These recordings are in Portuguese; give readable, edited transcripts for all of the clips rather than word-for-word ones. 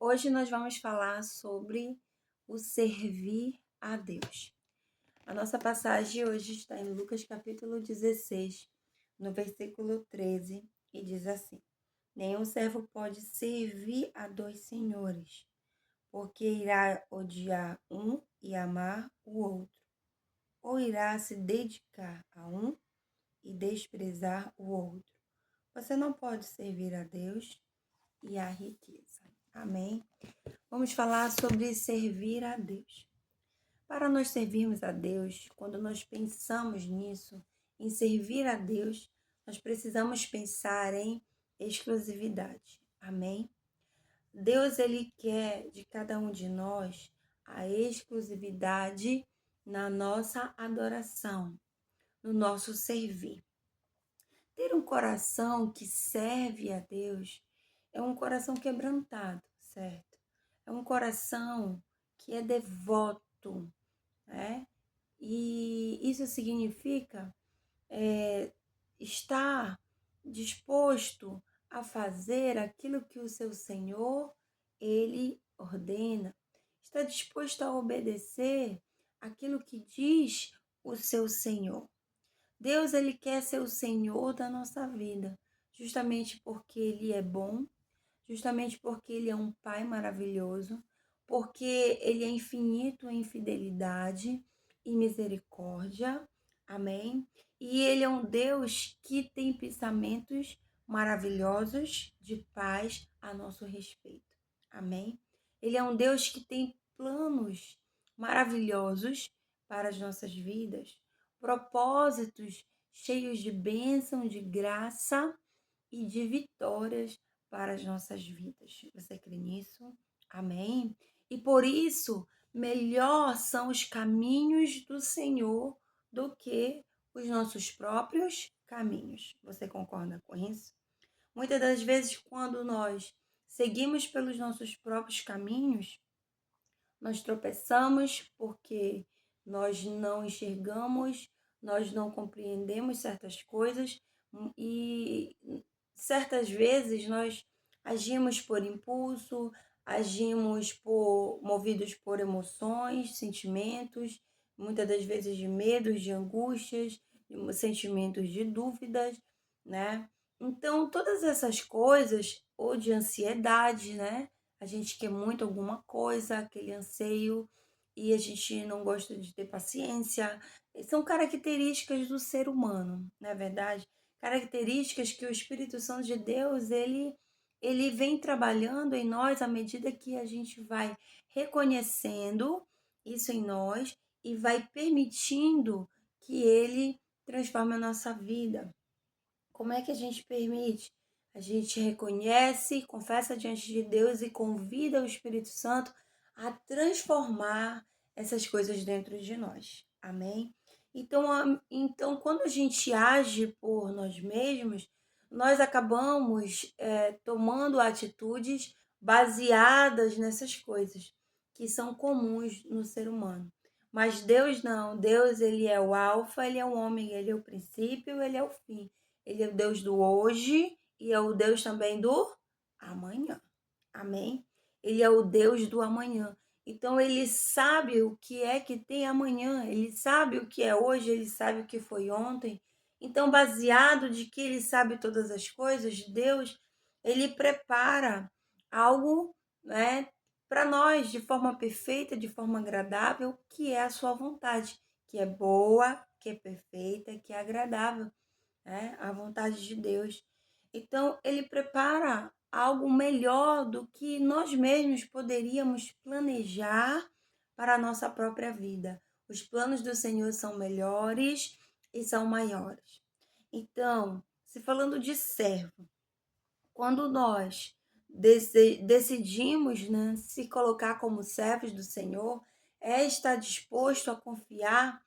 Hoje nós vamos falar sobre o servir a Deus. A nossa passagem hoje está em Lucas capítulo 16, no versículo 13, e diz assim: Nenhum servo pode servir a dois senhores, porque irá odiar um e amar o outro, ou irá se dedicar a um e desprezar o outro. Você não pode servir a Deus e à riqueza. Amém? Vamos falar sobre servir a Deus. Para nós servirmos a Deus, quando nós pensamos nisso, em servir a Deus, nós precisamos pensar em exclusividade. Amém? Deus, Ele quer de cada um de nós a exclusividade na nossa adoração, no nosso servir. Ter um coração que serve a Deus é um coração quebrantado, certo? É um coração que é devoto, né? E isso significa estar disposto a fazer aquilo que o seu Senhor, Ele ordena. Está disposto a obedecer aquilo que diz o seu Senhor. Deus, Ele quer ser o Senhor da nossa vida, justamente porque Ele é bom, justamente porque Ele é um Pai maravilhoso, porque Ele é infinito em fidelidade e misericórdia. Amém? E Ele é um Deus que tem pensamentos maravilhosos de paz a nosso respeito. Amém? Ele é um Deus que tem planos maravilhosos para as nossas vidas, propósitos cheios de bênção, de graça e de vitórias para as nossas vidas. Você crê nisso? Amém? E por isso, melhor são os caminhos do Senhor do que os nossos próprios caminhos. Você concorda com isso? Muitas das vezes, quando nós seguimos pelos nossos próprios caminhos, nós tropeçamos porque nós não enxergamos, nós não compreendemos certas coisas e certas vezes nós agimos por impulso, agimos movidos por emoções, sentimentos, muitas das vezes de medos, de angústias, sentimentos de dúvidas, né? Então, todas essas coisas, ou de ansiedade, né? A gente quer muito alguma coisa, aquele anseio, e a gente não gosta de ter paciência. São características do ser humano, não é verdade? Características que o Espírito Santo de Deus, ele vem trabalhando em nós à medida que a gente vai reconhecendo isso em nós e vai permitindo que ele transforme a nossa vida. Como é que a gente permite? A gente reconhece, confessa diante de Deus e convida o Espírito Santo a transformar essas coisas dentro de nós. Amém? Então, quando a gente age por nós mesmos, nós acabamos tomando atitudes baseadas nessas coisas que são comuns no ser humano. Mas Deus não. Deus, ele é o alfa, ele é o ômega, ele é o princípio, ele é o fim. Ele é o Deus do hoje e é o Deus também do amanhã. Amém? Ele é o Deus do amanhã. Então, ele sabe o que é que tem amanhã, ele sabe o que é hoje, ele sabe o que foi ontem. Então, baseado de que ele sabe todas as coisas, Deus, ele prepara algo, né, para nós de forma perfeita, de forma agradável, que é a sua vontade, que é boa, que é perfeita, que é agradável, né? A vontade de Deus. Então, ele prepara algo melhor do que nós mesmos poderíamos planejar para a nossa própria vida. Os planos do Senhor são melhores e são maiores. Então, se falando de servo, quando nós decidimos, né, se colocar como servos do Senhor, é estar disposto a confiar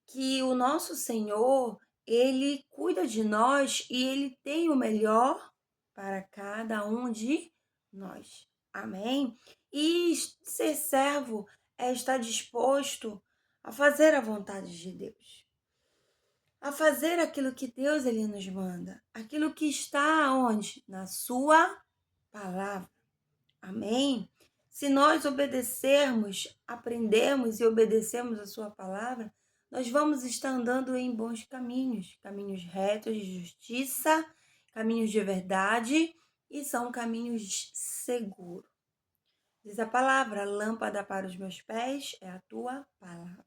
que o nosso Senhor, ele cuida de nós e ele tem o melhor para cada um de nós. Amém? E ser servo é estar disposto a fazer a vontade de Deus, a fazer aquilo que Deus ele nos manda, aquilo que está onde? Na sua palavra. Amém? Se nós obedecermos, aprendemos e obedecemos a sua palavra, nós vamos estar andando em bons caminhos, caminhos retos de justiça, caminhos de verdade e são caminhos seguros. Diz a palavra: lâmpada para os meus pés é a tua palavra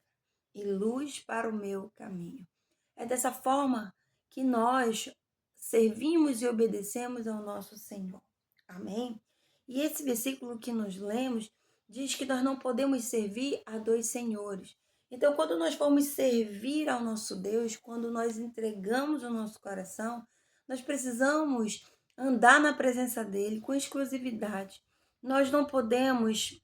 e luz para o meu caminho. É dessa forma que nós servimos e obedecemos ao nosso Senhor. Amém? E esse versículo que nós lemos diz que nós não podemos servir a dois senhores. Então, quando nós formos servir ao nosso Deus, quando nós entregamos o nosso coração, nós precisamos andar na presença dele com exclusividade. Nós não podemos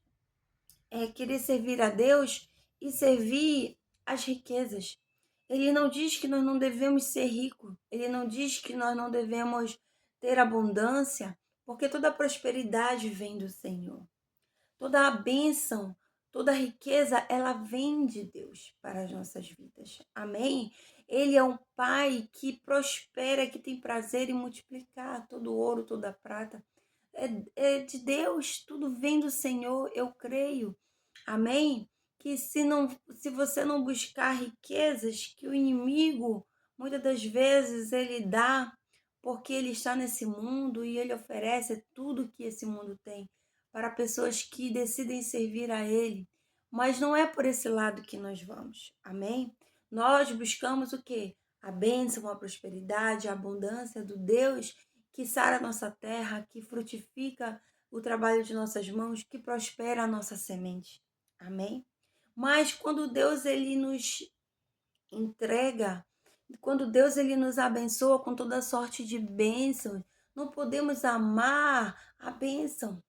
querer servir a Deus e servir as riquezas. Ele não diz que nós não devemos ser ricos. Ele não diz que nós não devemos ter abundância, porque toda a prosperidade vem do Senhor. Toda a bênção, toda a riqueza, ela vem de Deus para as nossas vidas. Amém? Ele é um Pai que prospera, que tem prazer em multiplicar todo o ouro, toda a prata. É de Deus, tudo vem do Senhor, eu creio. Amém? Que se você não buscar riquezas, que o inimigo, muitas das vezes, ele dá, porque ele está nesse mundo e ele oferece tudo que esse mundo tem para pessoas que decidem servir a ele. Mas não é por esse lado que nós vamos. Amém? Nós buscamos o quê? A bênção, a prosperidade, a abundância do Deus que sara a nossa terra, que frutifica o trabalho de nossas mãos, que prospera a nossa semente. Amém? Mas quando Deus ele nos entrega, quando Deus ele nos abençoa com toda sorte de bênçãos, não podemos amar a bênção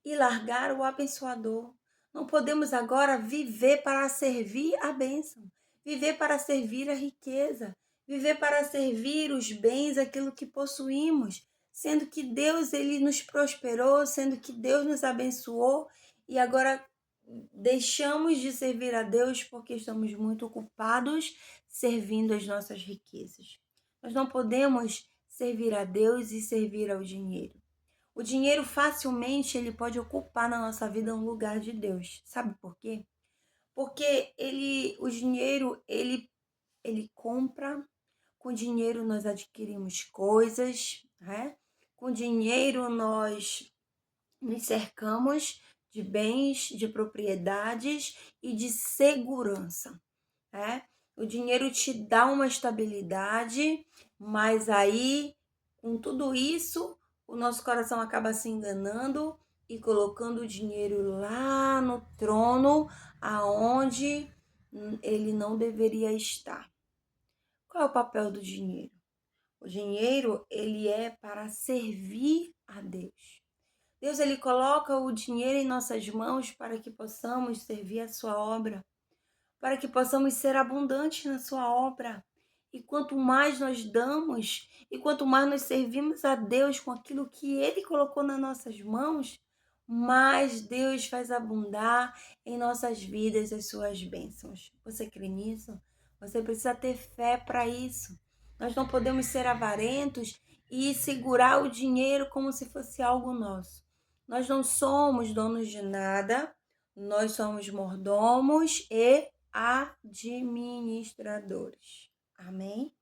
e largar o abençoador. Não podemos agora viver para servir a bênção, viver para servir a riqueza, viver para servir os bens, aquilo que possuímos, sendo que Deus ele nos prosperou, sendo que Deus nos abençoou e agora deixamos de servir a Deus porque estamos muito ocupados servindo as nossas riquezas. Nós não podemos servir a Deus e servir ao dinheiro. O dinheiro facilmente ele pode ocupar na nossa vida um lugar de Deus. Sabe por quê? Porque o dinheiro ele compra, com dinheiro nós adquirimos coisas, né? Com dinheiro nós nos cercamos de bens, de propriedades e de segurança, né? O dinheiro te dá uma estabilidade, mas aí, com tudo isso, o nosso coração acaba se enganando e colocando o dinheiro lá no trono, aonde ele não deveria estar. Qual é o papel do dinheiro? O dinheiro, ele é para servir a Deus. Deus ele coloca o dinheiro em nossas mãos para que possamos servir a sua obra, para que possamos ser abundantes na sua obra. E quanto mais nós damos, e quanto mais nós servimos a Deus com aquilo que ele colocou nas nossas mãos, mais Deus faz abundar em nossas vidas as suas bênçãos. Você crê nisso? Você precisa ter fé para isso. Nós não podemos ser avarentos e segurar o dinheiro como se fosse algo nosso. Nós não somos donos de nada, nós somos mordomos e administradores. Amém?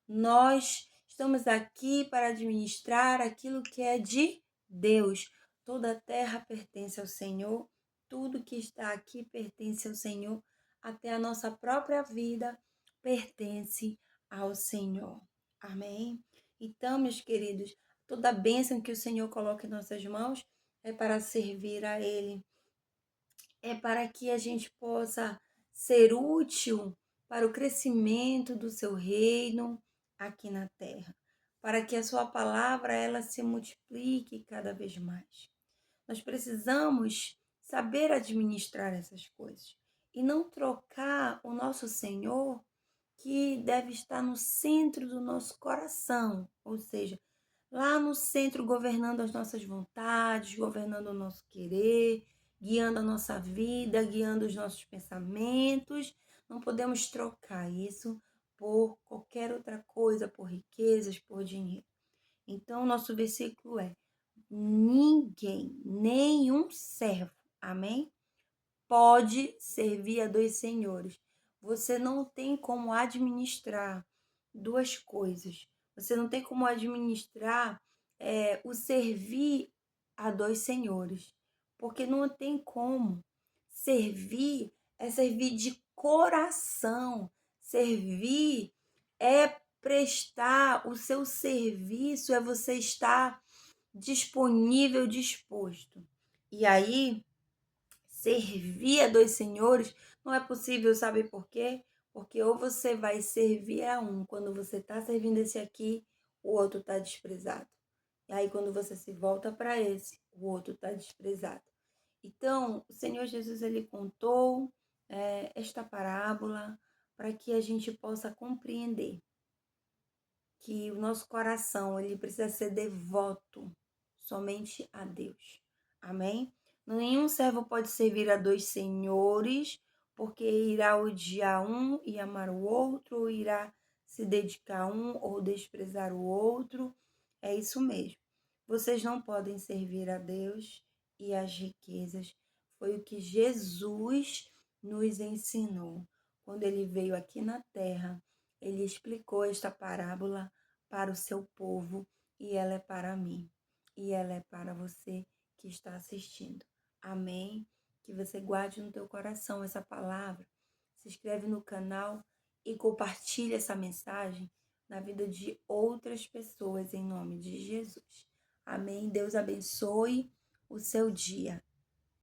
Nós estamos aqui para administrar aquilo que é de Deus. Toda a terra pertence ao Senhor, tudo que está aqui pertence ao Senhor, até a nossa própria vida pertence ao Senhor. Amém? Então, meus queridos, toda a bênção que o Senhor coloca em nossas mãos é para servir a Ele, é para que a gente possa ser útil para o crescimento do seu reino aqui na terra, para que a sua palavra ela se multiplique cada vez mais. Nós precisamos saber administrar essas coisas e não trocar o nosso Senhor, que deve estar no centro do nosso coração, ou seja, lá no centro governando as nossas vontades, governando o nosso querer, guiando a nossa vida, guiando os nossos pensamentos. Não podemos trocar isso por qualquer outra coisa, por riquezas, por dinheiro. Então, o nosso versículo é: ninguém, nenhum servo Amém? Pode servir a dois senhores. Você não tem como administrar duas coisas. Você não tem como administrar o servir a dois senhores. Porque não tem como. Servir é servir de coração. Servir é prestar o seu serviço, é você estar disponível, disposto. E aí, servir a dois senhores não é possível, sabe por quê? Porque ou você vai servir a um, quando você está servindo esse aqui, o outro está desprezado. E aí, quando você se volta para esse, o outro está desprezado. Então, o Senhor Jesus, ele contou esta parábola para que a gente possa compreender que o nosso coração, ele precisa ser devoto somente a Deus. Amém? Nenhum servo pode servir a dois senhores, porque irá odiar um e amar o outro, ou irá se dedicar a um ou desprezar o outro. É isso mesmo. Vocês não podem servir a Deus e às riquezas. Foi o que Jesus nos ensinou. Quando ele veio aqui na terra, ele explicou esta parábola para o seu povo e ela é para mim e ela é para você que está assistindo. Amém? Que você guarde no teu coração essa palavra. Se inscreve no canal e compartilhe essa mensagem na vida de outras pessoas em nome de Jesus. Amém? Deus abençoe o seu dia.